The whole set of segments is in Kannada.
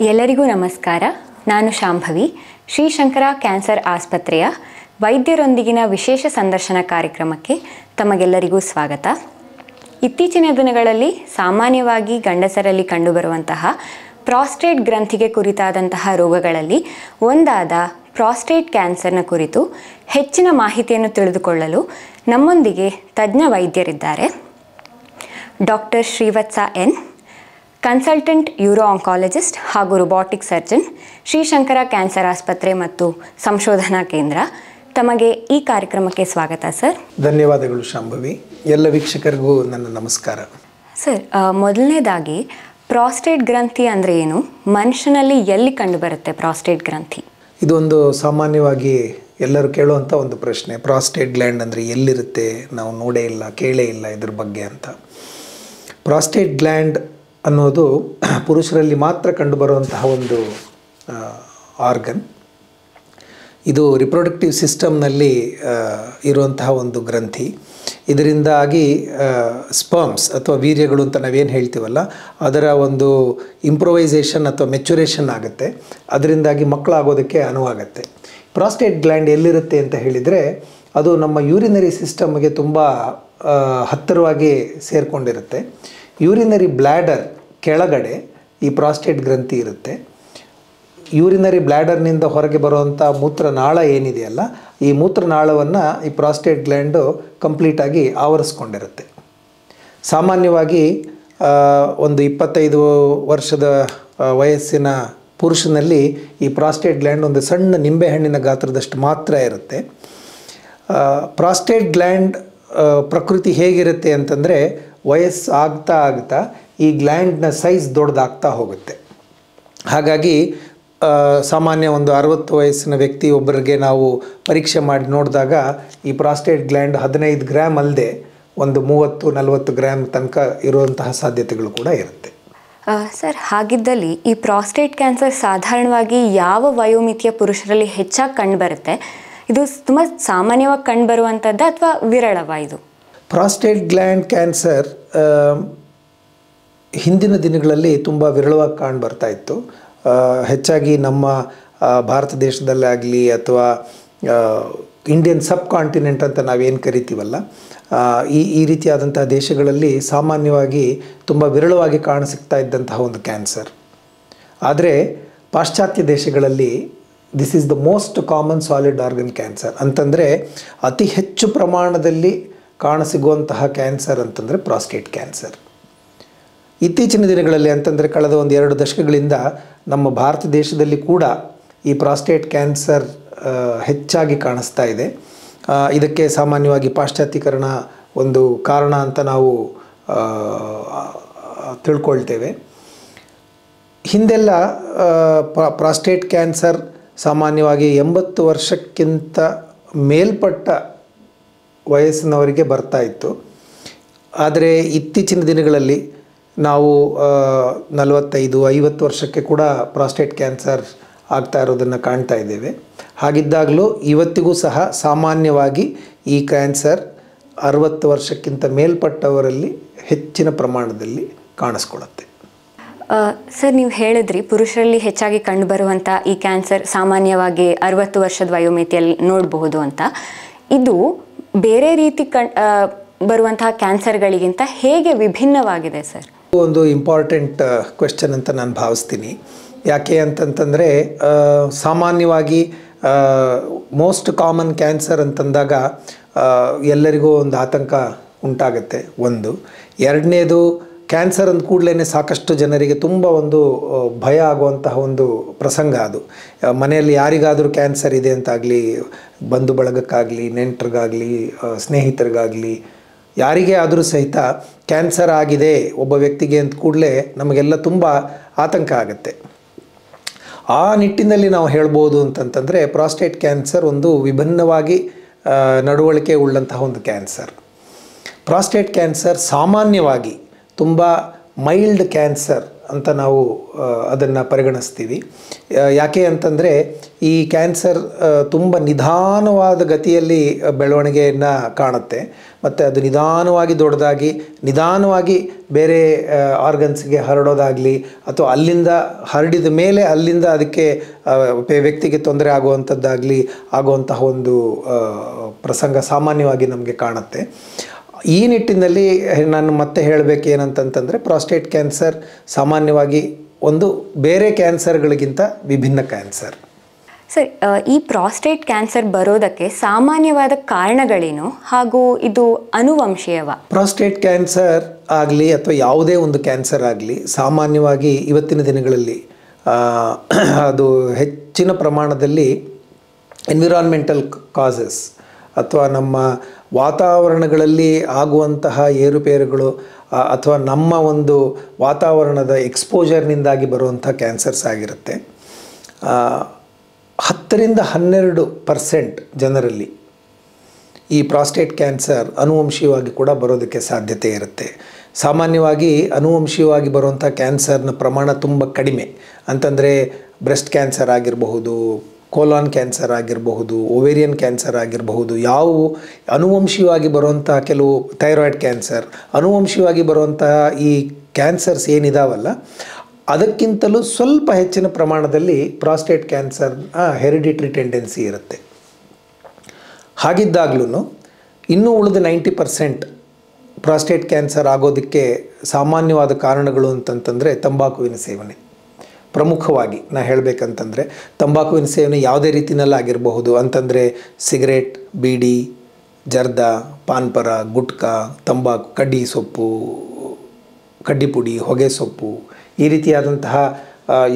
ಎಲ್ಲರಿಗೂ ನಮಸ್ಕಾರ. ನಾನು ಶಾಂಭವಿ, ಶ್ರೀಶಂಕರ ಕ್ಯಾನ್ಸರ್ ಆಸ್ಪತ್ರೆಯ ವೈದ್ಯರೊಂದಿಗಿನ ವಿಶೇಷ ಸಂದರ್ಶನ ಕಾರ್ಯಕ್ರಮಕ್ಕೆ ತಮಗೆಲ್ಲರಿಗೂ ಸ್ವಾಗತ. ಇತ್ತೀಚಿನ ದಿನಗಳಲ್ಲಿ ಸಾಮಾನ್ಯವಾಗಿ ಗಂಡಸರಲ್ಲಿ ಕಂಡುಬರುವಂತಹ ಪ್ರಾಸ್ಟೇಟ್ ಗ್ರಂಥಿಗೆ ಕುರಿತಾದಂತಹ ರೋಗಗಳಲ್ಲಿ ಒಂದಾದ ಪ್ರಾಸ್ಟೇಟ್ ಕ್ಯಾನ್ಸರ್ನ ಕುರಿತು ಹೆಚ್ಚಿನ ಮಾಹಿತಿಯನ್ನು ತಿಳಿದುಕೊಳ್ಳಲು ನಮ್ಮೊಂದಿಗೆ ತಜ್ಞ ವೈದ್ಯರಿದ್ದಾರೆ. Doctor Srivatsa N, consultant uro oncologist ಹಾಗೂ ರೋಬೋಟಿಕ್ ಸರ್ಜನ್, ಶ್ರೀಶಂಕರ ಕ್ಯಾನ್ಸರ್ ಆಸ್ಪತ್ರೆ ಮತ್ತು ಸಂಶೋಧನಾ ಕೇಂದ್ರ. ತಮಗೆ ಈ ಕಾರ್ಯಕ್ರಮಕ್ಕೆ ಸ್ವಾಗತ ಸರ್. ಧನ್ಯವಾದಗಳು ಶಾಂಭವಿ. ಎಲ್ಲ ವೀಕ್ಷಕರಿಗೂ ನನ್ನ ನಮಸ್ಕಾರ. ಸರ್, ಮೊದಲನೇದಾಗಿ ಪ್ರಾಸ್ಟೇಟ್ ಗ್ರಂಥಿ ಅಂದರೆ ಏನು? ಮನುಷ್ಯನಲ್ಲಿ ಎಲ್ಲಿ ಕಂಡುಬರುತ್ತೆ ಪ್ರಾಸ್ಟೇಟ್ ಗ್ರಂಥಿ? ಇದೊಂದು ಸಾಮಾನ್ಯವಾಗಿ ಎಲ್ಲರೂ ಕೇಳುವಂಥ ಒಂದು ಪ್ರಶ್ನೆ. ಪ್ರಾಸ್ಟೇಟ್ ಗ್ಲ್ಯಾಂಡ್ ಅಂದರೆ ಎಲ್ಲಿರುತ್ತೆ, ನಾವು ನೋಡೇ ಇಲ್ಲ, ಕೇಳೇ ಇಲ್ಲ ಇದ್ರ ಬಗ್ಗೆ ಅಂತ. ಪ್ರಾಸ್ಟೇಟ್ ಗ್ಲ್ಯಾಂಡ್ ಅನ್ನೋದು ಪುರುಷರಲ್ಲಿ ಮಾತ್ರ ಕಂಡುಬರುವಂತಹ ಒಂದು ಆರ್ಗನ್. ಇದು ರಿಪ್ರೊಡಕ್ಟಿವ್ ಸಿಸ್ಟಮ್ನಲ್ಲಿ ಇರುವಂತಹ ಒಂದು ಗ್ರಂಥಿ. ಇದರಿಂದಾಗಿ ಸ್ಪರ್ಮ್ಸ್ ಅಥವಾ ವೀರ್ಯಗಳು ಅಂತ ನಾವೇನು ಹೇಳ್ತೀವಲ್ಲ, ಅದರ ಒಂದು ಇಂಪ್ರೊವೈಸೇಷನ್ ಅಥವಾ ಮೆಚುರೇಷನ್ ಆಗುತ್ತೆ. ಅದರಿಂದಾಗಿ ಮಕ್ಕಳಾಗೋದಕ್ಕೆ ಅನುವಾಗುತ್ತೆ. ಪ್ರಾಸ್ಟೇಟ್ ಗ್ಲ್ಯಾಂಡ್ ಎಲ್ಲಿರುತ್ತೆ ಅಂತ ಹೇಳಿದರೆ, ಅದು ನಮ್ಮ ಯೂರಿನರಿ ಸಿಸ್ಟಮ್ಗೆ ತುಂಬ ಹತ್ತಿರವಾಗಿ ಸೇರಿಕೊಂಡಿರುತ್ತೆ. ಯೂರಿನರಿ ಬ್ಲ್ಯಾಡರ್ ಕೆಳಗಡೆ ಈ ಪ್ರಾಸ್ಟೇಟ್ ಗ್ರಂಥಿ ಇರುತ್ತೆ. ಯೂರಿನರಿ ಬ್ಲ್ಯಾಡರ್ನಿಂದ ಹೊರಗೆ ಬರುವಂಥ ಮೂತ್ರನಾಳ ಏನಿದೆಯಲ್ಲ, ಈ ಮೂತ್ರನಾಳವನ್ನು ಈ ಪ್ರಾಸ್ಟೇಟ್ ಗ್ಲ್ಯಾಂಡು ಕಂಪ್ಲೀಟಾಗಿ ಆವರಿಸ್ಕೊಂಡಿರುತ್ತೆ. ಸಾಮಾನ್ಯವಾಗಿ ಒಂದು 25 ವರ್ಷದ ವಯಸ್ಸಿನ ಪುರುಷನಲ್ಲಿ ಈ ಪ್ರಾಸ್ಟೇಟ್ ಗ್ಲ್ಯಾಂಡ್ ಒಂದು ಸಣ್ಣ ನಿಂಬೆಹಣ್ಣಿನ ಗಾತ್ರದಷ್ಟು ಮಾತ್ರ ಇರುತ್ತೆ. ಪ್ರಾಸ್ಟೇಟ್ ಗ್ಲ್ಯಾಂಡ್ ಪ್ರಕೃತಿ ಹೇಗಿರುತ್ತೆ ಅಂತಂದರೆ, ವಯಸ್ಸು ಆಗ್ತಾ ಈ ಗ್ಲ್ಯಾಂಡ್ನ ಸೈಜ್ ದೊಡ್ಡದಾಗ್ತಾ ಹೋಗುತ್ತೆ. ಹಾಗಾಗಿ ಸಾಮಾನ್ಯ ಒಂದು 60 ವಯಸ್ಸಿನ ವ್ಯಕ್ತಿ ಒಬ್ಬರಿಗೆ ನಾವು ಪರೀಕ್ಷೆ ಮಾಡಿ ನೋಡಿದಾಗ ಈ ಪ್ರಾಸ್ಟೇಟ್ ಗ್ಲ್ಯಾಂಡ್ 15 ಗ್ರಾಮ್ ಅಲ್ಲದೆ ಒಂದು 30-40 ಗ್ರಾಮ್ ತನಕ ಇರುವಂತಹ ಸಾಧ್ಯತೆಗಳು ಕೂಡ ಇರುತ್ತೆ. ಸರ್, ಹಾಗಿದ್ದಲ್ಲಿ ಈ ಪ್ರಾಸ್ಟೇಟ್ ಕ್ಯಾನ್ಸರ್ ಸಾಧಾರಣವಾಗಿ ಯಾವ ವಯೋಮಿತಿಯ ಪುರುಷರಲ್ಲಿ ಹೆಚ್ಚಾಗಿ ಕಂಡುಬರುತ್ತೆ? ಇದು ತುಂಬ ಸಾಮಾನ್ಯವಾಗಿ ಕಂಡುಬರುವಂಥದ್ದು ಅಥವಾ ವಿರಳವ ಇದು? ಪ್ರಾಸ್ಟೇಟ್ ಗ್ಲ್ಯಾಂಡ್ ಕ್ಯಾನ್ಸರ್ ಹಿಂದಿನ ದಿನಗಳಲ್ಲಿ ತುಂಬ ವಿರಳವಾಗಿ ಕಾಣ್ಬರ್ತಾ ಇತ್ತು. ಹೆಚ್ಚಾಗಿ ನಮ್ಮ ಭಾರತ ದೇಶದಲ್ಲಾಗಲಿ ಅಥವಾ ಇಂಡಿಯನ್ ಸಬ್ ಕಾಂಟಿನೆಂಟ್ ಅಂತ ನಾವೇನು ಕರಿತೀವಲ್ಲ, ಈ ರೀತಿಯಾದಂತಹ ದೇಶಗಳಲ್ಲಿ ಸಾಮಾನ್ಯವಾಗಿ ತುಂಬ ವಿರಳವಾಗಿ ಕಾಣಸಿಗ್ತಾ ಇದ್ದಂತಹ ಒಂದು ಕ್ಯಾನ್ಸರ್. ಆದರೆ ಪಾಶ್ಚಾತ್ಯ ದೇಶಗಳಲ್ಲಿ this is the most common solid organ cancer ಅಂತಂದರೆ, ಅತಿ ಹೆಚ್ಚು ಪ್ರಮಾಣದಲ್ಲಿ ಕಾಣಸಿಗುವಂತಹ ಕ್ಯಾನ್ಸರ್ ಅಂತಂದರೆ ಪ್ರಾಸ್ಟೇಟ್ ಕ್ಯಾನ್ಸರ್. ಇತ್ತೀಚಿನ ದಿನಗಳಲ್ಲಿ ಅಂತಂದರೆ ಕಳೆದ ಒಂದು 2 ದಶಕಗಳಿಂದ ನಮ್ಮ ಭಾರತ ದೇಶದಲ್ಲಿ ಕೂಡ ಈ ಪ್ರಾಸ್ಟೇಟ್ ಕ್ಯಾನ್ಸರ್ ಹೆಚ್ಚಾಗಿ ಕಾಣಿಸ್ತಾ ಇದೆ. ಇದಕ್ಕೆ ಸಾಮಾನ್ಯವಾಗಿ ಪಾಶ್ಚಾತ್ಯೀಕರಣ ಒಂದು ಕಾರಣ ಅಂತ ನಾವು ತಿಳ್ಕೊಳ್ತೇವೆ. ಹಿಂದೆಲ್ಲ ಪ್ರಾಸ್ಟೇಟ್ ಕ್ಯಾನ್ಸರ್ ಸಾಮಾನ್ಯವಾಗಿ 80 ವರ್ಷಕ್ಕಿಂತ ಮೇಲ್ಪಟ್ಟ ವಯಸ್ಸಿನವರಿಗೆ ಬರ್ತಾ ಇತ್ತು. ಆದರೆ ಇತ್ತೀಚಿನ ದಿನಗಳಲ್ಲಿ ನಾವು 45-50 ವರ್ಷಕ್ಕೆ ಕೂಡ ಪ್ರಾಸ್ಟೇಟ್ ಕ್ಯಾನ್ಸರ್ ಆಗ್ತಾ ಇರೋದನ್ನು ಕಾಣ್ತಾ ಇದ್ದೇವೆ. ಹಾಗಿದ್ದಾಗಲೂ ಇವತ್ತಿಗೂ ಸಹ ಸಾಮಾನ್ಯವಾಗಿ ಈ ಕ್ಯಾನ್ಸರ್ 60 ವರ್ಷಕ್ಕಿಂತ ಮೇಲ್ಪಟ್ಟವರಲ್ಲಿ ಹೆಚ್ಚಿನ ಪ್ರಮಾಣದಲ್ಲಿ ಕಾಣಿಸ್ಕೊಳ್ಳುತ್ತೆ. ಸರ್, ನೀವು ಹೇಳಿದ್ರಿ ಪುರುಷರಲ್ಲಿ ಹೆಚ್ಚಾಗಿ ಕಂಡುಬರುವಂಥ ಈ ಕ್ಯಾನ್ಸರ್ ಸಾಮಾನ್ಯವಾಗಿ 60 ವರ್ಷದ ವಯೋಮಿತಿಯಲ್ಲಿ ನೋಡಬಹುದು ಅಂತ. ಇದು ಬೇರೆ ರೀತಿ ಬರುವಂತಹ ಕ್ಯಾನ್ಸರ್ಗಳಿಗಿಂತ ಹೇಗೆ ವಿಭಿನ್ನವಾಗಿದೆ ಸರ್? ಒಂದು ಇಂಪಾರ್ಟೆಂಟ್ ಕ್ವೆಶ್ಚನ್ ಅಂತ ನಾನು ಭಾವಿಸ್ತೀನಿ. ಯಾಕೆ ಅಂತಂತಂದರೆ, ಸಾಮಾನ್ಯವಾಗಿ ಮೋಸ್ಟ್ ಕಾಮನ್ ಕ್ಯಾನ್ಸರ್ ಅಂತಂದಾಗ ಎಲ್ಲರಿಗೂ ಒಂದು ಆತಂಕ ಉಂಟಾಗುತ್ತೆ. ಒಂದು. ಎರಡನೇದು, ಕ್ಯಾನ್ಸರ್ ಅಂದ ಕೂಡಲೇ ಸಾಕಷ್ಟು ಜನರಿಗೆ ತುಂಬ ಒಂದು ಭಯ ಆಗುವಂತಹ ಒಂದು ಪ್ರಸಂಗ ಅದು. ಮನೆಯಲ್ಲಿ ಯಾರಿಗಾದರೂ ಕ್ಯಾನ್ಸರ್ ಇದೆ ಅಂತಾಗಲಿ, ಬಂಧು ಬಳಗಕ್ಕಾಗಲಿ, ನೆಂಟರಿಗಾಗಲಿ, ಸ್ನೇಹಿತರಿಗಾಗಲಿ, ಯಾರಿಗೇ ಆದರೂ ಸಹಿತ ಕ್ಯಾನ್ಸರ್ ಆಗಿದೆ ಒಬ್ಬ ವ್ಯಕ್ತಿಗೆ ಅಂದ ಕೂಡಲೇ ನಮಗೆಲ್ಲ ತುಂಬ ಆತಂಕ ಆಗುತ್ತೆ. ಆ ನಿಟ್ಟಿನಲ್ಲಿ ನಾವು ಹೇಳ್ಬೋದು ಅಂತಂತಂದರೆ, ಪ್ರಾಸ್ಟೇಟ್ ಕ್ಯಾನ್ಸರ್ ಒಂದು ವಿಭಿನ್ನವಾಗಿ ನಡವಳಿಕೆ ಉಳ್ಳಂತಹ ಒಂದು ಕ್ಯಾನ್ಸರ್. ಪ್ರಾಸ್ಟೇಟ್ ಕ್ಯಾನ್ಸರ್ ಸಾಮಾನ್ಯವಾಗಿ ತುಂಬ ಮೈಲ್ಡ್ ಕ್ಯಾನ್ಸರ್ ಅಂತ ನಾವು ಅದನ್ನು ಪರಿಗಣಿಸ್ತೀವಿ. ಯಾಕೆ ಅಂತಂದರೆ ಈ ಕ್ಯಾನ್ಸರ್ ತುಂಬ ನಿಧಾನವಾದ ಗತಿಯಲ್ಲಿ ಬೆಳವಣಿಗೆಯನ್ನು ಕಾಣುತ್ತೆ ಮತ್ತು ಅದು ನಿಧಾನವಾಗಿ ದೊಡ್ಡದಾಗಿ ನಿಧಾನವಾಗಿ ಬೇರೆ ಆರ್ಗನ್ಸ್ಗೆ ಹರಡೋದಾಗಲಿ ಅಥವಾ ಅಲ್ಲಿಂದ ಹರಡಿದ ಮೇಲೆ ಅಲ್ಲಿಂದ ಅದಕ್ಕೆ ವ್ಯಕ್ತಿಗೆ ತೊಂದರೆ ಆಗುವಂತಹ ಒಂದು ಪ್ರಸಂಗ ಸಾಮಾನ್ಯವಾಗಿ ನಮಗೆ ಕಾಣುತ್ತೆ. ಈ ನಿಟ್ಟಿನಲ್ಲಿ ನಾನು ಮತ್ತೆ ಹೇಳಬೇಕೇನಂತಂತಂದರೆ ಪ್ರಾಸ್ಟೇಟ್ ಕ್ಯಾನ್ಸರ್ ಸಾಮಾನ್ಯವಾಗಿ ಒಂದು ಬೇರೆ ಕ್ಯಾನ್ಸರ್ಗಳಿಗಿಂತ ವಿಭಿನ್ನ ಕ್ಯಾನ್ಸರ್. ಸರ್, ಈ ಪ್ರಾಸ್ಟೇಟ್ ಕ್ಯಾನ್ಸರ್ ಬರೋದಕ್ಕೆ ಸಾಮಾನ್ಯವಾದ ಕಾರಣಗಳೇನು ಹಾಗೂ ಇದು ಅನುವಂಶೀಯವ? ಪ್ರಾಸ್ಟೇಟ್ ಕ್ಯಾನ್ಸರ್ ಆಗಲಿ ಅಥವಾ ಯಾವುದೇ ಒಂದು ಕ್ಯಾನ್ಸರ್ ಆಗಲಿ ಸಾಮಾನ್ಯವಾಗಿ ಇವತ್ತಿನ ದಿನಗಳಲ್ಲಿ ಅದು ಹೆಚ್ಚಿನ ಪ್ರಮಾಣದಲ್ಲಿ ಎನ್ವಿರಾನ್ಮೆಂಟಲ್ ಕಾಸಸ್ ಅಥವಾ ನಮ್ಮ ವಾತಾವರಣಗಳಲ್ಲಿ ಆಗುವಂತಹ ಏರುಪೇರುಗಳು ಅಥವಾ ನಮ್ಮ ಒಂದು ವಾತಾವರಣದ ಎಕ್ಸ್ಪೋಜರ್ನಿಂದಾಗಿ ಬರುವಂಥ ಕ್ಯಾನ್ಸರ್ಸ್ ಆಗಿರುತ್ತೆ. 10-12% ಜನರಲ್ಲಿ ಈ ಪ್ರಾಸ್ಟೇಟ್ ಕ್ಯಾನ್ಸರ್ ಅನುವಂಶೀಯವಾಗಿ ಕೂಡ ಬರೋದಕ್ಕೆ ಸಾಧ್ಯತೆ ಇರುತ್ತೆ. ಸಾಮಾನ್ಯವಾಗಿ ಅನುವಂಶೀಯವಾಗಿ ಬರುವಂಥ ಕ್ಯಾನ್ಸರ್ನ ಪ್ರಮಾಣ ತುಂಬ ಕಡಿಮೆ. ಅಂತಂದರೆ ಬ್ರೆಸ್ಟ್ ಕ್ಯಾನ್ಸರ್ ಆಗಿರಬಹುದು, ಕೋಲಾನ್ ಕ್ಯಾನ್ಸರ್ ಆಗಿರಬಹುದು, ಓವೇರಿಯನ್ ಕ್ಯಾನ್ಸರ್ ಆಗಿರಬಹುದು, ಯಾವುವು ಅನುವಂಶೀಯವಾಗಿ ಬರುವಂತಹ ಕೆಲವು ಥೈರಾಯ್ಡ್ ಕ್ಯಾನ್ಸರ್, ಅನುವಂಶೀಯವಾಗಿ ಬರುವಂತಹ ಈ ಕ್ಯಾನ್ಸರ್ಸ್ ಏನಿದಾವಲ್ಲ ಅದಕ್ಕಿಂತಲೂ ಸ್ವಲ್ಪ ಹೆಚ್ಚಿನ ಪ್ರಮಾಣದಲ್ಲಿ ಪ್ರಾಸ್ಟೇಟ್ ಕ್ಯಾನ್ಸರ್ ಹೆರಿಡಿಟ್ರಿ ಟೆಂಡೆನ್ಸಿ ಇರುತ್ತೆ. ಹಾಗಿದ್ದಾಗಲೂ ಇನ್ನೂ ಉಳಿದ 90% ಪ್ರಾಸ್ಟೇಟ್ ಕ್ಯಾನ್ಸರ್ ಆಗೋದಕ್ಕೆ ಸಾಮಾನ್ಯವಾದ ಕಾರಣಗಳು ಅಂತಂತಂದರೆ ತಂಬಾಕುವಿನ ಸೇವನೆ. ಪ್ರಮುಖವಾಗಿ ನಾ ಹೇಳಬೇಕಂತಂದರೆ ತಂಬಾಕುವಿನ ಸೇವನೆ ಯಾವುದೇ ರೀತಿಯಲ್ಲಾಗಿರಬಹುದು. ಅಂತಂದರೆ ಸಿಗರೇಟ್, ಬೀಡಿ, ಜರ್ದ, ಪಾನ್ಪರ, ಗುಟ್ಕಾ, ತಂಬಾಕು, ಕಡ್ಡಿ ಸೊಪ್ಪು, ಕಡ್ಡಿ ಪುಡಿ, ಹೊಗೆ ಸೊಪ್ಪು, ಈ ರೀತಿಯಾದಂತಹ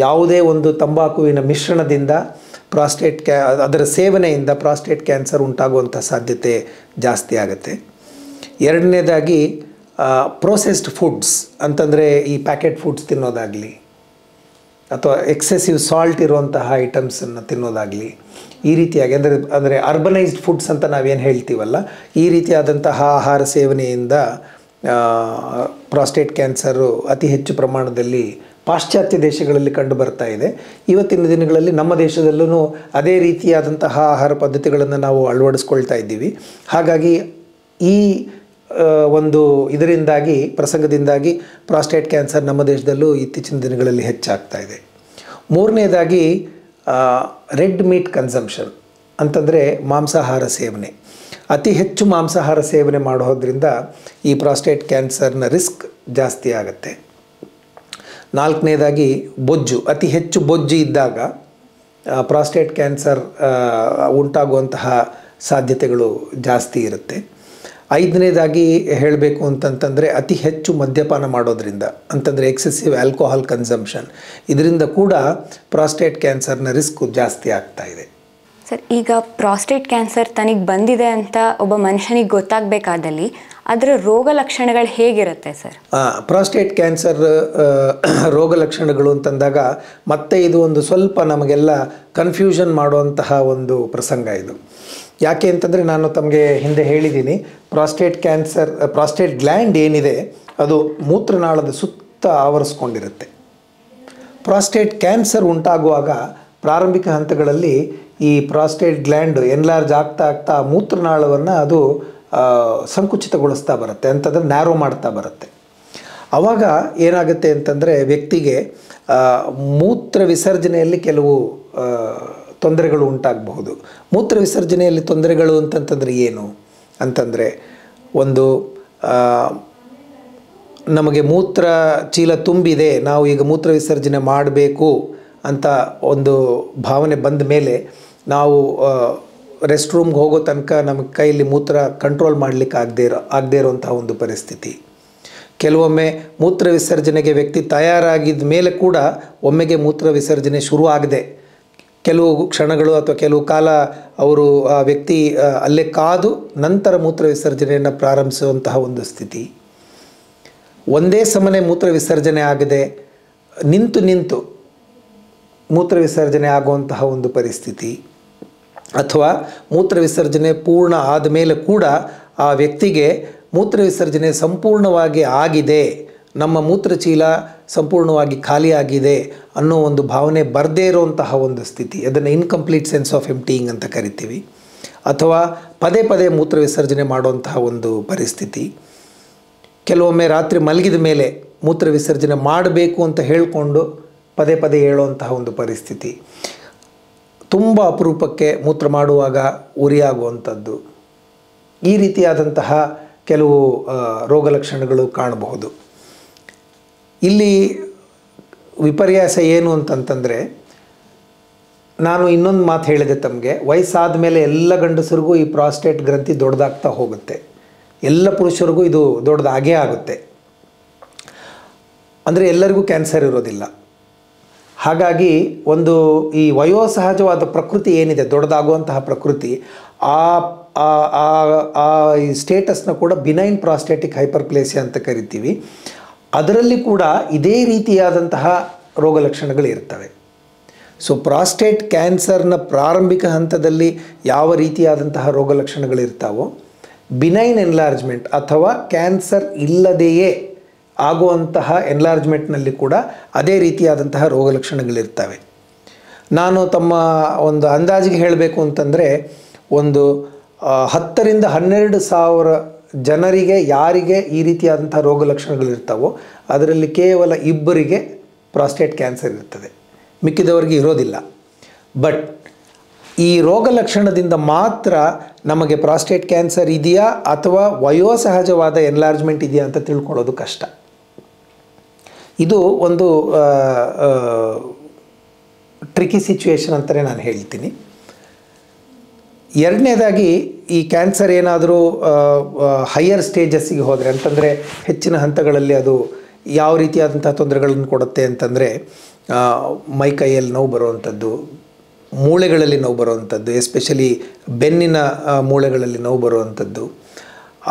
ಯಾವುದೇ ಒಂದು ತಂಬಾಕುವಿನ ಮಿಶ್ರಣದಿಂದ ಅದರ ಸೇವನೆಯಿಂದ ಪ್ರಾಸ್ಟೇಟ್ ಕ್ಯಾನ್ಸರ್ ಉಂಟಾಗುವಂಥ ಸಾಧ್ಯತೆ ಜಾಸ್ತಿ ಆಗುತ್ತೆ. ಎರಡನೇದಾಗಿ ಪ್ರೊಸೆಸ್ಡ್ ಫುಡ್ಸ್ ಅಂತಂದರೆ ಈ ಪ್ಯಾಕೆಟ್ ಫುಡ್ಸ್ ತಿನ್ನೋದಾಗಲಿ ಅಥವಾ ಎಕ್ಸೆಸಿವ್ ಸಾಲ್ಟ್ ಇರುವಂತಹ ಐಟಮ್ಸನ್ನು ತಿನ್ನೋದಾಗಲಿ, ಈ ರೀತಿಯಾಗಿ ಅಂದರೆ ಅರ್ಬನೈಸ್ಡ್ ಫುಡ್ಸ್ ಅಂತ ನಾವೇನು ಹೇಳ್ತೀವಲ್ಲ, ಈ ರೀತಿಯಾದಂತಹ ಆಹಾರ ಸೇವನೆಯಿಂದ ಪ್ರಾಸ್ಟೇಟ್ ಕ್ಯಾನ್ಸರು ಅತಿ ಹೆಚ್ಚು ಪ್ರಮಾಣದಲ್ಲಿ ಪಾಶ್ಚಾತ್ಯ ದೇಶಗಳಲ್ಲಿ ಕಂಡು ಬರ್ತಾ ಇದೆ. ಇವತ್ತಿನ ದಿನಗಳಲ್ಲಿ ನಮ್ಮ ದೇಶದಲ್ಲೂ ಅದೇ ರೀತಿಯಾದಂತಹ ಆಹಾರ ಪದ್ಧತಿಗಳನ್ನು ನಾವು ಅಳವಡಿಸ್ಕೊಳ್ತಾ ಇದ್ದೀವಿ. ಹಾಗಾಗಿ ಈ ಒಂದು ಇದರಿಂದಾಗಿ ಪ್ರಸಂಗದಿಂದಾಗಿ ಪ್ರಾಸ್ಟೇಟ್ ಕ್ಯಾನ್ಸರ್ ನಮ್ಮ ದೇಶದಲ್ಲೂ ಇತ್ತೀಚಿನ ದಿನಗಳಲ್ಲಿ ಹೆಚ್ಚಾಗ್ತಾ ಇದೆ. ಮೂರನೇದಾಗಿ ರೆಡ್ ಮೀಟ್ ಕನ್ಸಂಪ್ಷನ್ ಅಂತಂದರೆ ಮಾಂಸಾಹಾರ ಸೇವನೆ. ಅತಿ ಹೆಚ್ಚು ಮಾಂಸಾಹಾರ ಸೇವನೆ ಮಾಡೋದ್ರಿಂದ ಈ ಪ್ರಾಸ್ಟೇಟ್ ಕ್ಯಾನ್ಸರ್ನ ರಿಸ್ಕ್ ಜಾಸ್ತಿ ಆಗುತ್ತೆ. ನಾಲ್ಕನೇದಾಗಿ ಬೊಜ್ಜು. ಅತಿ ಹೆಚ್ಚು ಬೊಜ್ಜು ಇದ್ದಾಗ ಪ್ರಾಸ್ಟೇಟ್ ಕ್ಯಾನ್ಸರ್ ಉಂಟಾಗುವಂತಹ ಸಾಧ್ಯತೆಗಳು ಜಾಸ್ತಿ ಇರುತ್ತೆ. ಐದನೇದಾಗಿ ಹೇಳಬೇಕು ಅಂತಂತಂದರೆ ಅತಿ ಹೆಚ್ಚು ಮದ್ಯಪಾನ ಮಾಡೋದ್ರಿಂದ, ಅಂತಂದರೆ ಎಕ್ಸೆಸಿವ್ ಆಲ್ಕೋಹಾಲ್ ಕನ್ಸಂಪ್ಷನ್, ಇದರಿಂದ ಕೂಡ ಪ್ರಾಸ್ಟೇಟ್ ಕ್ಯಾನ್ಸರ್ನ ರಿಸ್ಕು ಜಾಸ್ತಿ ಆಗ್ತಾ ಇದೆ. ಸರ್, ಈಗ ಪ್ರಾಸ್ಟೇಟ್ ಕ್ಯಾನ್ಸರ್ ತನಗೆ ಬಂದಿದೆ ಅಂತ ಒಬ್ಬ ಮನುಷ್ಯನಿಗೆ ಗೊತ್ತಾಗಬೇಕಾದಲ್ಲಿ ಅದರ ರೋಗ ಲಕ್ಷಣಗಳು ಹೇಗಿರುತ್ತೆ ಸರ್? ಪ್ರಾಸ್ಟೇಟ್ ಕ್ಯಾನ್ಸರ್ ರೋಗ ಲಕ್ಷಣಗಳು ಅಂತಂದಾಗ ಮತ್ತೆ ಇದು ಒಂದು ಸ್ವಲ್ಪ ನಮಗೆಲ್ಲ ಕನ್ಫ್ಯೂಷನ್ ಮಾಡುವಂತಹ ಒಂದು ಪ್ರಸಂಗ ಇದು. ಯಾಕೆ ಅಂತಂದರೆ ನಾನು ತಮಗೆ ಹಿಂದೆ ಹೇಳಿದ್ದೀನಿ, ಪ್ರಾಸ್ಟೇಟ್ ಗ್ಲ್ಯಾಂಡ್ ಏನಿದೆ ಅದು ಮೂತ್ರನಾಳದ ಸುತ್ತ ಆವರಿಸ್ಕೊಂಡಿರುತ್ತೆ. ಪ್ರಾಸ್ಟೇಟ್ ಕ್ಯಾನ್ಸರ್ ಉಂಟಾಗುವಾಗ ಪ್ರಾರಂಭಿಕ ಹಂತಗಳಲ್ಲಿ ಈ ಪ್ರಾಸ್ಟೇಟ್ ಗ್ಲ್ಯಾಂಡ್ ಎನ್ಲಾರ್ಜ್ ಆಗ್ತಾ ಮೂತ್ರನಾಳವನ್ನು ಅದು ಸಂಕುಚಿತಗೊಳಿಸ್ತಾ ಬರುತ್ತೆ, ಅಂತಂದರೆ ನ್ಯಾರೋ ಮಾಡ್ತಾ ಬರುತ್ತೆ. ಆವಾಗ ಏನಾಗುತ್ತೆ ಅಂತಂದರೆ ವ್ಯಕ್ತಿಗೆ ಮೂತ್ರ ವಿಸರ್ಜನೆಯಲ್ಲಿ ಕೆಲವು ತೊಂದರೆಗಳು ಉಂಟಾಗಬಹುದು. ಮೂತ್ರ ವಿಸರ್ಜನೆಯಲ್ಲಿ ತೊಂದರೆಗಳು ಅಂತಂತಂದರೆ ಏನು ಅಂತಂದರೆ, ಒಂದು ನಮಗೆ ಮೂತ್ರ ಚೀಲ ತುಂಬಿದೆ, ನಾವು ಈಗ ಮೂತ್ರ ವಿಸರ್ಜನೆ ಮಾಡಬೇಕು ಅಂತ ಒಂದು ಭಾವನೆ ಬಂದ ಮೇಲೆ ನಾವು ರೆಸ್ಟ್ ರೂಮ್ಗೆ ಹೋಗೋ ತನಕ ನಮ್ಮ ಕೈಯಲ್ಲಿ ಮೂತ್ರ ಕಂಟ್ರೋಲ್ ಮಾಡಲಿಕ್ಕೆ ಆಗದೇ ಇರೋಂಥ ಒಂದು ಪರಿಸ್ಥಿತಿ. ಕೆಲವೊಮ್ಮೆ ಮೂತ್ರ ವಿಸರ್ಜನೆಗೆ ವ್ಯಕ್ತಿ ತಯಾರಾಗಿದ್ದ ಮೇಲೆ ಕೂಡ ಒಮ್ಮೆಗೆ ಮೂತ್ರ ವಿಸರ್ಜನೆ ಶುರು ಆಗದೆ ಕೆಲವು ಕ್ಷಣಗಳು ಅಥವಾ ಕೆಲವು ಕಾಲ ಅವರು ಆ ವ್ಯಕ್ತಿ ಅಲ್ಲೇ ಕಾದು ನಂತರ ಮೂತ್ರ ವಿಸರ್ಜನೆಯನ್ನು ಪ್ರಾರಂಭಿಸುವಂತಹ ಒಂದು ಸ್ಥಿತಿ. ಒಂದೇ ಸಮನೆ ಮೂತ್ರ ವಿಸರ್ಜನೆ ಆಗದೆ ನಿಂತು ಮೂತ್ರ ವಿಸರ್ಜನೆ ಆಗುವಂತಹ ಒಂದು ಪರಿಸ್ಥಿತಿ, ಅಥವಾ ಮೂತ್ರ ವಿಸರ್ಜನೆ ಪೂರ್ಣ ಆದ ಮೇಲೆ ಕೂಡ ಆ ವ್ಯಕ್ತಿಗೆ ಮೂತ್ರ ವಿಸರ್ಜನೆ ಸಂಪೂರ್ಣವಾಗಿ ಆಗಿದೆ, ನಮ್ಮ ಮೂತ್ರಚೀಲ ಸಂಪೂರ್ಣವಾಗಿ ಖಾಲಿಯಾಗಿದೆ ಅನ್ನೋ ಒಂದು ಭಾವನೆ ಬರದೇ ಇರುವಂತಹ ಒಂದು ಸ್ಥಿತಿ, ಅದನ್ನು ಇನ್ಕಂಪ್ಲೀಟ್ ಸೆನ್ಸ್ ಆಫ್ ಎಂಪ್ಟಿಯಿಂಗ್ ಅಂತ ಕರಿತೀವಿ. ಅಥವಾ ಪದೇ ಪದೇ ಮೂತ್ರ ವಿಸರ್ಜನೆ ಮಾಡುವಂತಹ ಒಂದು ಪರಿಸ್ಥಿತಿ. ಕೆಲವೊಮ್ಮೆ ರಾತ್ರಿ ಮಲಗಿದ ಮೇಲೆ ಮೂತ್ರ ವಿಸರ್ಜನೆ ಮಾಡಬೇಕು ಅಂತ ಹೇಳಿಕೊಂಡು ಪದೇ ಪದೇ ಹೇಳುವಂತಹ ಒಂದು ಪರಿಸ್ಥಿತಿ. ತುಂಬ ಅಪರೂಪಕ್ಕೆ ಮೂತ್ರ ಮಾಡುವಾಗ ಉರಿಯಾಗುವಂಥದ್ದು. ಈ ರೀತಿಯಾದಂತಹ ಕೆಲವು ರೋಗ ಲಕ್ಷಣಗಳು ಕಾಣಬಹುದು. ಇಲ್ಲಿ ವಿಪರ್ಯಾಸ ಏನು ಅಂತಂತಂದರೆ, ನಾನು ಇನ್ನೊಂದು ಮಾತು ಹೇಳಿದೆ ತಮಗೆ, ವಯಸ್ಸಾದ ಮೇಲೆ ಎಲ್ಲ ಗಂಡಸರಿಗೂ ಈ ಪ್ರಾಸ್ಟೇಟ್ ಗ್ರಂಥಿ ದೊಡ್ಡದಾಗ್ತಾ ಹೋಗುತ್ತೆ, ಎಲ್ಲ ಪುರುಷರಿಗೂ ಇದು ದೊಡ್ಡದಾಗೇ ಆಗುತ್ತೆ. ಅಂದರೆ ಎಲ್ಲರಿಗೂ ಕ್ಯಾನ್ಸರ್ ಇರೋದಿಲ್ಲ. ಹಾಗಾಗಿ ಒಂದು ಈ ವಯೋಸಹಜವಾದ ಪ್ರಕೃತಿ ಏನಿದೆ, ದೊಡ್ಡದಾಗುವಂತಹ ಪ್ರಕೃತಿ, ಆ ಈ ಸ್ಟೇಟಸ್ನ ಕೂಡ ಬಿನೈನ್ ಪ್ರಾಸ್ಟೇಟಿಕ್ ಹೈಪರ್ಪ್ಲೇಸಿಯಾ ಅಂತ ಕರಿತೀವಿ. ಅದರಲ್ಲಿ ಕೂಡ ಇದೇ ರೀತಿಯಾದಂತಹ ರೋಗ ಲಕ್ಷಣಗಳು ಇರ್ತವೆ. ಸೊ ಪ್ರಾಸ್ಟೇಟ್ ಕ್ಯಾನ್ಸರ್ನ ಪ್ರಾರಂಭಿಕ ಹಂತದಲ್ಲಿ ಯಾವ ರೀತಿಯಾದಂತಹ ರೋಗ ಲಕ್ಷಣಗಳಿರ್ತಾವೋ, ಬಿನೈನ್ ಎನ್ಲಾರ್ಜ್ಮೆಂಟ್ ಅಥವಾ ಕ್ಯಾನ್ಸರ್ ಇಲ್ಲದೆಯೇ ಆಗುವಂತಹ ಎನ್ಲಾರ್ಜ್ಮೆಂಟ್ನಲ್ಲಿ ಕೂಡ ಅದೇ ರೀತಿಯಾದಂತಹ ರೋಗ ಲಕ್ಷಣಗಳಿರ್ತವೆ. ನಾನು ತಮ್ಮ ಒಂದು ಅಂದಾಜಿಗೆ ಹೇಳಬೇಕು ಅಂತಂದರೆ, ಒಂದು 10ರಿಂದ 12,000 ಜನರಿಗೆ ಯಾರಿಗೆ ಈ ರೀತಿಯಾದಂಥ ರೋಗ ಲಕ್ಷಣಗಳಿರ್ತಾವೋ ಅದರಲ್ಲಿ ಕೇವಲ 2 ಪ್ರಾಸ್ಟೇಟ್ ಕ್ಯಾನ್ಸರ್ ಇರ್ತದೆ, ಮಿಕ್ಕಿದವರಿಗೆ ಇರೋದಿಲ್ಲ. ಬಟ್ ಈ ರೋಗ ಲಕ್ಷಣದಿಂದ ಮಾತ್ರ ನಮಗೆ ಪ್ರಾಸ್ಟೇಟ್ ಕ್ಯಾನ್ಸರ್ ಇದೆಯಾ ಅಥವಾ ವಯೋಸಹಜವಾದ ಎನ್ಲಾರ್ಜ್ಮೆಂಟ್ ಇದೆಯಾ ಅಂತ ತಿಳ್ಕೊಳ್ಳೋದು ಕಷ್ಟ. ಇದು ಒಂದು ಟ್ರಿಕಿ ಸಿಚುವೇಶನ್ ಅಂತಲೇ ನಾನು ಹೇಳ್ತೀನಿ. ಎರಡನೇದಾಗಿ, ಈ ಕ್ಯಾನ್ಸರ್ ಏನಾದರೂ ಹೈಯರ್ ಸ್ಟೇಜಸ್ಸಿಗೆ ಹೋದರೆ, ಅಂತಂದರೆ ಹೆಚ್ಚಿನ ಹಂತಗಳಲ್ಲಿ ಅದು ಯಾವ ರೀತಿಯಾದಂಥ ತೊಂದರೆಗಳನ್ನು ಕೊಡುತ್ತೆ ಅಂತಂದರೆ, ಮೈಕೈಯಲ್ಲಿ ನೋವು ಬರುವಂಥದ್ದು, ಮೂಳೆಗಳಲ್ಲಿ ನೋವು ಬರುವಂಥದ್ದು, ಎಸ್ಪೆಷಲಿ ಬೆನ್ನಿನ ಮೂಳೆಗಳಲ್ಲಿ ನೋವು ಬರುವಂಥದ್ದು,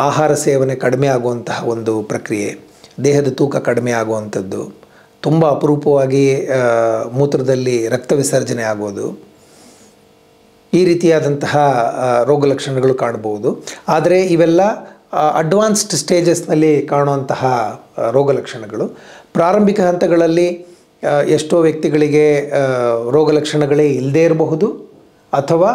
ಆಹಾರ ಸೇವನೆ ಕಡಿಮೆ ಆಗುವಂತಹ ಒಂದು ಪ್ರಕ್ರಿಯೆ, ದೇಹದ ತೂಕ ಕಡಿಮೆ ಆಗುವಂಥದ್ದು, ತುಂಬ ಅಪರೂಪವಾಗಿ ಮೂತ್ರದಲ್ಲಿ ರಕ್ತ ವಿಸರ್ಜನೆ ಆಗೋದು, ಈ ರೀತಿಯಾದಂತಹ ರೋಗ ಲಕ್ಷಣಗಳು ಕಾಣಬಹುದು. ಆದರೆ ಇವೆಲ್ಲ ಅಡ್ವಾನ್ಸ್ಡ್ ಸ್ಟೇಜಸ್ನಲ್ಲಿ ಕಾಣುವಂತಹ ರೋಗ ಲಕ್ಷಣಗಳು. ಪ್ರಾರಂಭಿಕ ಹಂತಗಳಲ್ಲಿ ಎಷ್ಟೋ ವ್ಯಕ್ತಿಗಳಿಗೆ ರೋಗ ಲಕ್ಷಣಗಳೇ ಇಲ್ಲದೇ ಇರಬಹುದು, ಅಥವಾ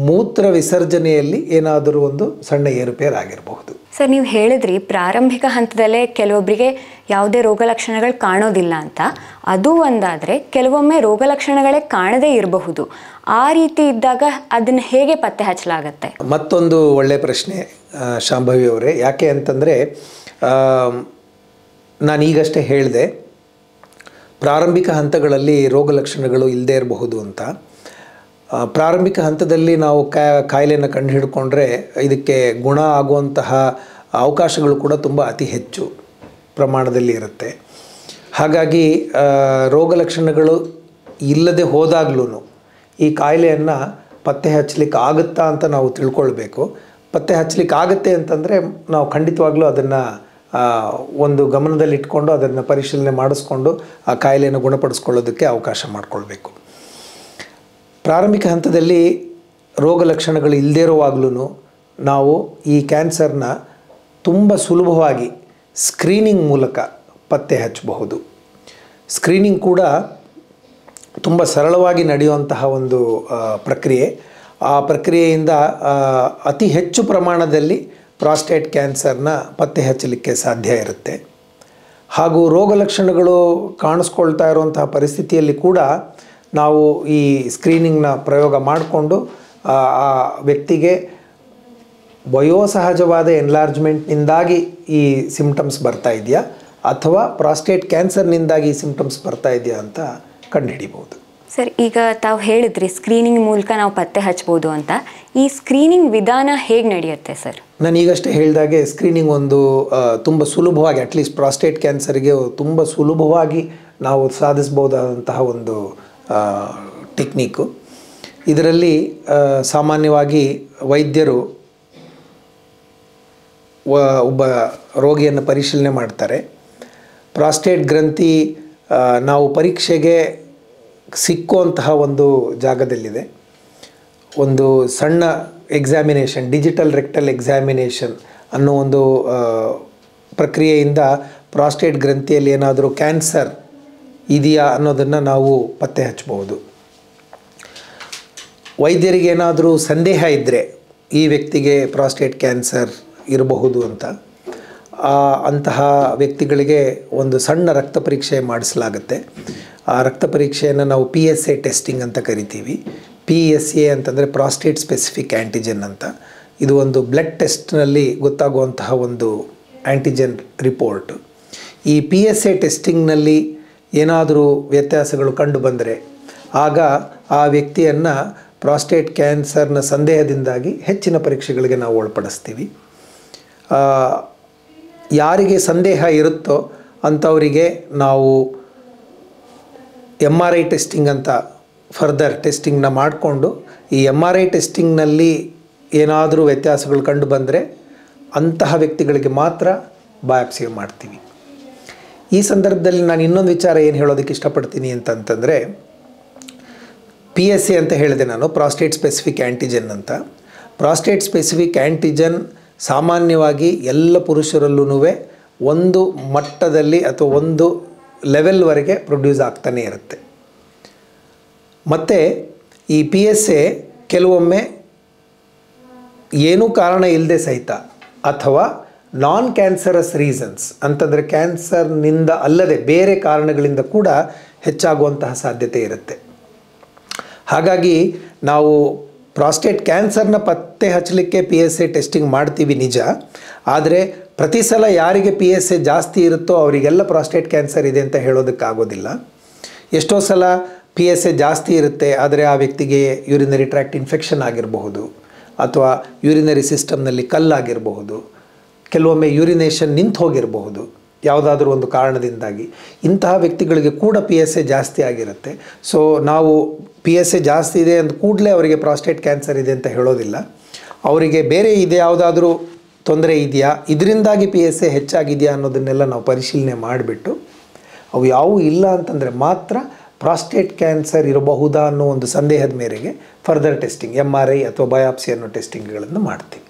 ಮೂತ್ರ ವಿಸರ್ಜನೆಯಲ್ಲಿ ಏನಾದರೂ ಒಂದು ಸಣ್ಣ ಏರುಪೇರು ಆಗಿರಬಹುದು. ಸರ್, ನೀವು ಹೇಳಿದ್ರಿ ಪ್ರಾರಂಭಿಕ ಹಂತದಲ್ಲೇ ಕೆಲವೊಬ್ಬರಿಗೆ ಯಾವುದೇ ರೋಗ ಲಕ್ಷಣಗಳು ಕಾಣೋದಿಲ್ಲ ಅಂತ. ಅದು ಒಂದಾದರೆ ಕೆಲವೊಮ್ಮೆ ರೋಗ ಲಕ್ಷಣಗಳೇ ಕಾಣದೇ ಇರಬಹುದು. ಆ ರೀತಿ ಇದ್ದಾಗ ಅದನ್ನು ಹೇಗೆ ಪತ್ತೆ ಹಚ್ಚಲಾಗತ್ತೆ? ಮತ್ತೊಂದು ಒಳ್ಳೆಯ ಪ್ರಶ್ನೆ ಶಾಂಭವಿ ಅವರೇ. ಯಾಕೆ ಅಂತಂದರೆ, ನಾನೀಗಷ್ಟೇ ಹೇಳಿದೆ ಪ್ರಾರಂಭಿಕ ಹಂತಗಳಲ್ಲಿ ರೋಗ ಲಕ್ಷಣಗಳು ಇಲ್ಲದೇ ಇರಬಹುದು ಅಂತ. ಪ್ರಾರಂಭಿಕ ಹಂತದಲ್ಲಿ ನಾವು ಕಾಯಿಲೆಯನ್ನು ಕಂಡುಹಿಡ್ಕೊಂಡ್ರೆ ಇದಕ್ಕೆ ಗುಣ ಆಗುವಂತಹ ಅವಕಾಶಗಳು ಕೂಡ ತುಂಬ ಅತಿ ಹೆಚ್ಚು ಪ್ರಮಾಣದಲ್ಲಿ ಇರುತ್ತೆ. ಹಾಗಾಗಿ ರೋಗ ಲಕ್ಷಣಗಳು ಇಲ್ಲದೆ ಹೋದಾಗ್ಲೂ ಈ ಕಾಯಿಲೆಯನ್ನು ಪತ್ತೆ ಹಚ್ಚಲಿಕ್ಕೆ ಆಗುತ್ತಾ ಅಂತ ನಾವು ತಿಳ್ಕೊಳ್ಬೇಕು. ಪತ್ತೆ ಹಚ್ಚಲಿಕ್ಕೆ ಆಗುತ್ತೆ ಅಂತಂದರೆ ನಾವು ಖಂಡಿತವಾಗ್ಲೂ ಅದನ್ನು ಒಂದು ಗಮನದಲ್ಲಿಟ್ಕೊಂಡು ಅದನ್ನು ಪರಿಶೀಲನೆ ಮಾಡಿಸ್ಕೊಂಡು ಆ ಕಾಯಿಲೆಯನ್ನು ಗುಣಪಡಿಸ್ಕೊಳ್ಳೋದಕ್ಕೆ ಅವಕಾಶ ಮಾಡಿಕೊಳ್ಬೇಕು. ಪ್ರಾರಂಭಿಕ ಹಂತದಲ್ಲಿ ರೋಗ ಲಕ್ಷಣಗಳು ಇಲ್ಲದೇ ಇರುವಾಗಲೂ ನಾವು ಈ ಕ್ಯಾನ್ಸರ್ನ ತುಂಬ ಸುಲಭವಾಗಿ ಸ್ಕ್ರೀನಿಂಗ್ ಮೂಲಕ ಪತ್ತೆ ಹಚ್ಚಬಹುದು. ಸ್ಕ್ರೀನಿಂಗ್ ಕೂಡ ತುಂಬ ಸರಳವಾಗಿ ನಡೆಯುವಂತಹ ಒಂದು ಪ್ರಕ್ರಿಯೆ. ಆ ಪ್ರಕ್ರಿಯೆಯಿಂದ ಅತಿ ಹೆಚ್ಚು ಪ್ರಮಾಣದಲ್ಲಿ ಪ್ರಾಸ್ಟೇಟ್ ಕ್ಯಾನ್ಸರ್ನ ಪತ್ತೆ ಹಚ್ಚಲಿಕ್ಕೆ ಸಾಧ್ಯ ಇರುತ್ತೆ. ಹಾಗೂ ರೋಗ ಲಕ್ಷಣಗಳು ಕಾಣಿಸ್ಕೊಳ್ತಾ ಇರುವಂತಹ ಪರಿಸ್ಥಿತಿಯಲ್ಲಿ ಕೂಡ ನಾವು ಈ ಸ್ಕ್ರೀನಿಂಗ್ನ ಪ್ರಯೋಗ ಮಾಡಿಕೊಂಡು ಆ ವ್ಯಕ್ತಿಗೆ ವಯೋಸಹಜವಾದ ಎನ್ಲಾರ್ಜ್ಮೆಂಟ್ನಿಂದಾಗಿ ಈ ಸಿಂಪ್ಟಮ್ಸ್ ಬರ್ತಾ ಇದೆಯಾ ಅಥವಾ ಪ್ರಾಸ್ಟೇಟ್ ಕ್ಯಾನ್ಸರ್ನಿಂದಾಗಿ ಈ ಸಿಂಪ್ಟಮ್ಸ್ ಬರ್ತಾ ಇದೆಯಾ ಅಂತ ಕಂಡುಹಿಡಿಬೋದು. ಸರ್, ಈಗ ತಾವು ಹೇಳಿದ್ರಿ ಸ್ಕ್ರೀನಿಂಗ್ ಮೂಲಕ ನಾವು ಪತ್ತೆ ಹಚ್ಬೋದು ಅಂತ. ಈ ಸ್ಕ್ರೀನಿಂಗ್ ವಿಧಾನ ಹೇಗೆ ನಡೆಯುತ್ತೆ ಸರ್? ನಾನು ಈಗಷ್ಟೇ ಹೇಳಿದಾಗೆ ಸ್ಕ್ರೀನಿಂಗ್ ಒಂದು ತುಂಬ ಸುಲಭವಾಗಿ, ಅಟ್ಲೀಸ್ಟ್ ಪ್ರಾಸ್ಟೇಟ್ ಕ್ಯಾನ್ಸರ್ಗೆ ತುಂಬ ಸುಲಭವಾಗಿ ನಾವು ಸಾಧಿಸ್ಬೋದಾದಂತಹ ಒಂದು ಟೆಕ್ನಿಕ್ಕು. ಇದರಲ್ಲಿ ಸಾಮಾನ್ಯವಾಗಿ ವೈದ್ಯರು ಒಬ್ಬ ರೋಗಿಯನ್ನು ಪರಿಶೀಲನೆ ಮಾಡ್ತಾರೆ. ಪ್ರಾಸ್ಟೇಟ್ ಗ್ರಂಥಿ ನಾವು ಪರೀಕ್ಷೆಗೆ ಸಿಕ್ಕುವಂತಹ ಒಂದು ಜಾಗದಲ್ಲಿದೆ. ಒಂದು ಸಣ್ಣ ಎಕ್ಸಾಮಿನೇಷನ್, ಡಿಜಿಟಲ್ ರೆಕ್ಟಲ್ ಎಕ್ಸಾಮಿನೇಷನ್ ಅನ್ನೋ ಒಂದು ಪ್ರಕ್ರಿಯೆಯಿಂದ ಪ್ರಾಸ್ಟೇಟ್ ಗ್ರಂಥಿಯಲ್ಲಿ ಏನಾದರೂ ಕ್ಯಾನ್ಸರ್ ಇದೆಯಾ ಅನ್ನೋದನ್ನು ನಾವು ಪತ್ತೆ ಹಚ್ಚಬಹುದು. ವೈದ್ಯರಿಗೆ ಏನಾದರೂ ಸಂದೇಹ ಇದ್ದರೆ ಈ ವ್ಯಕ್ತಿಗೆ ಪ್ರಾಸ್ಟೇಟ್ ಕ್ಯಾನ್ಸರ್ ಇರಬಹುದು ಅಂತ, ಅಂತಹ ವ್ಯಕ್ತಿಗಳಿಗೆ ಒಂದು ಸಣ್ಣ ರಕ್ತ ಪರೀಕ್ಷೆ ಮಾಡಿಸಲಾಗುತ್ತೆ. ಆ ರಕ್ತ ಪರೀಕ್ಷೆಯನ್ನು ನಾವು PSA ಟೆಸ್ಟಿಂಗ್ ಅಂತ ಕರಿತೀವಿ. PSA ಅಂತಂದರೆ ಪ್ರಾಸ್ಟೇಟ್ ಸ್ಪೆಸಿಫಿಕ್ ಆ್ಯಂಟಿಜನ್ ಅಂತ. ಇದು ಒಂದು ಬ್ಲಡ್ ಟೆಸ್ಟ್ನಲ್ಲಿ ಗೊತ್ತಾಗುವಂತಹ ಒಂದು ಆ್ಯಂಟಿಜನ್ ರಿಪೋರ್ಟ್. ಈ PSA ಟೆಸ್ಟಿಂಗ್ನಲ್ಲಿ ಏನಾದರೂ ವ್ಯತ್ಯಾಸಗಳು ಕಂಡು ಬಂದರೆ ಆಗ ಆ ವ್ಯಕ್ತಿಯನ್ನು ಪ್ರಾಸ್ಟೇಟ್ ಕ್ಯಾನ್ಸರ್ನ ಸಂದೇಹದಿಂದಾಗಿ ಹೆಚ್ಚಿನ ಪರೀಕ್ಷೆಗಳಿಗೆ ನಾವು ಒಳಪಡಿಸ್ತೀವಿ. ಯಾರಿಗೆ ಸಂದೇಹ ಇರುತ್ತೋ ಅಂಥವರಿಗೆ ನಾವು MRI ಟೆಸ್ಟಿಂಗ್ ಅಂತ ಫರ್ದರ್ ಟೆಸ್ಟಿಂಗ್ನ ಮಾಡಿಕೊಂಡು, ಈ MRI ಟೆಸ್ಟಿಂಗ್ನಲ್ಲಿ ಏನಾದರೂ ವ್ಯತ್ಯಾಸಗಳು ಕಂಡು ಬಂದರೆ ಅಂತಹ ವ್ಯಕ್ತಿಗಳಿಗೆ ಮಾತ್ರ ಬಯಾಪ್ಸಿ ಮಾಡ್ತೀವಿ. ಈ ಸಂದರ್ಭದಲ್ಲಿ ನಾನು ಇನ್ನೊಂದು ವಿಚಾರ ಏನು ಹೇಳೋದಕ್ಕೆ ಇಷ್ಟಪಡ್ತೀನಿ ಅಂತಂತಂದರೆ, PSA ಅಂತ ಹೇಳಿದೆ ನಾನು, ಪ್ರಾಸ್ಟೇಟ್ ಸ್ಪೆಸಿಫಿಕ್ ಆ್ಯಂಟಿಜನ್ ಅಂತ. ಪ್ರಾಸ್ಟೇಟ್ ಸ್ಪೆಸಿಫಿಕ್ ಆ್ಯಂಟಿಜನ್ ಸಾಮಾನ್ಯವಾಗಿ ಎಲ್ಲ ಪುರುಷರಲ್ಲೂ ಒಂದು ಮಟ್ಟದಲ್ಲಿ ಅಥವಾ ಒಂದು ಲೆವೆಲ್ವರೆಗೆ ಪ್ರೊಡ್ಯೂಸ್ ಆಗ್ತಾನೆ ಇರುತ್ತೆ. ಮತ್ತು ಈ PSA ಕೆಲವೊಮ್ಮೆ ಏನೂ ಕಾರಣ ಇಲ್ಲದೆ ಸಹಿತ ಅಥವಾ ನಾನ್ ಕ್ಯಾನ್ಸರಸ್ ರೀಸನ್ಸ್ ಅಂತಂದರೆ ಕ್ಯಾನ್ಸರ್ನಿಂದ ಅಲ್ಲದೆ ಬೇರೆ ಕಾರಣಗಳಿಂದ ಕೂಡ ಹೆಚ್ಚಾಗುವಂತಹ ಸಾಧ್ಯತೆ ಇರುತ್ತೆ. ಹಾಗಾಗಿ ನಾವು ಪ್ರಾಸ್ಟೇಟ್ ಕ್ಯಾನ್ಸರ್ನ ಪತ್ತೆ ಹಚ್ಚಲಿಕ್ಕೆ PSA ಟೆಸ್ಟಿಂಗ್ ಮಾಡ್ತೀವಿ ನಿಜ, ಆದರೆ ಪ್ರತಿ ಸಲ ಯಾರಿಗೆ PSA ಜಾಸ್ತಿ ಇರುತ್ತೋ ಅವರಿಗೆಲ್ಲ ಪ್ರಾಸ್ಟೇಟ್ ಕ್ಯಾನ್ಸರ್ ಇದೆ ಅಂತ ಹೇಳೋದಕ್ಕಾಗೋದಿಲ್ಲ. ಎಷ್ಟೋ ಸಲ PSA ಜಾಸ್ತಿ ಇರುತ್ತೆ, ಆದರೆ ಆ ವ್ಯಕ್ತಿಗೆ ಯೂರಿನರಿ ಟ್ರ್ಯಾಕ್ಟ್ ಇನ್ಫೆಕ್ಷನ್ ಆಗಿರಬಹುದು ಅಥವಾ ಯೂರಿನರಿ ಸಿಸ್ಟಮ್ನಲ್ಲಿ ಕಲ್ಲಾಗಿರಬಹುದು, ಕೆಲವೊಮ್ಮೆ ಯೂರಿನೇಷನ್ ನಿಂತು ಹೋಗಿರಬಹುದು ಯಾವುದಾದ್ರೂ ಒಂದು ಕಾರಣದಿಂದಾಗಿ. ಇಂತಹ ವ್ಯಕ್ತಿಗಳಿಗೆ ಕೂಡ PSA ಜಾಸ್ತಿ ಆಗಿರುತ್ತೆ. ಸೊ ನಾವು PSA ಜಾಸ್ತಿ ಇದೆ ಅಂದ ಕೂಡಲೇ ಅವರಿಗೆ ಪ್ರಾಸ್ಟೇಟ್ ಕ್ಯಾನ್ಸರ್ ಇದೆ ಅಂತ ಹೇಳೋದಿಲ್ಲ. ಅವರಿಗೆ ಬೇರೆ ಇದೆ ಯಾವುದಾದ್ರೂ ತೊಂದರೆ ಇದೆಯಾ, ಇದರಿಂದಾಗಿ PSA ಹೆಚ್ಚಾಗಿದೆಯಾ ಅನ್ನೋದನ್ನೆಲ್ಲ ನಾವು ಪರಿಶೀಲನೆ ಮಾಡಿಬಿಟ್ಟು ಅವು ಯಾವುವು ಇಲ್ಲ ಅಂತಂದರೆ ಮಾತ್ರ ಪ್ರಾಸ್ಟೇಟ್ ಕ್ಯಾನ್ಸರ್ ಇರಬಹುದಾ ಅನ್ನೋ ಒಂದು ಸಂದೇಹದ ಮೇರೆಗೆ ಫರ್ದರ್ ಟೆಸ್ಟಿಂಗ್ MRI ಅಥವಾ ಬಯಾಪ್ಸಿ ಅನ್ನೋ ಟೆಸ್ಟಿಂಗ್ಗಳನ್ನು ಮಾಡ್ತೀವಿ.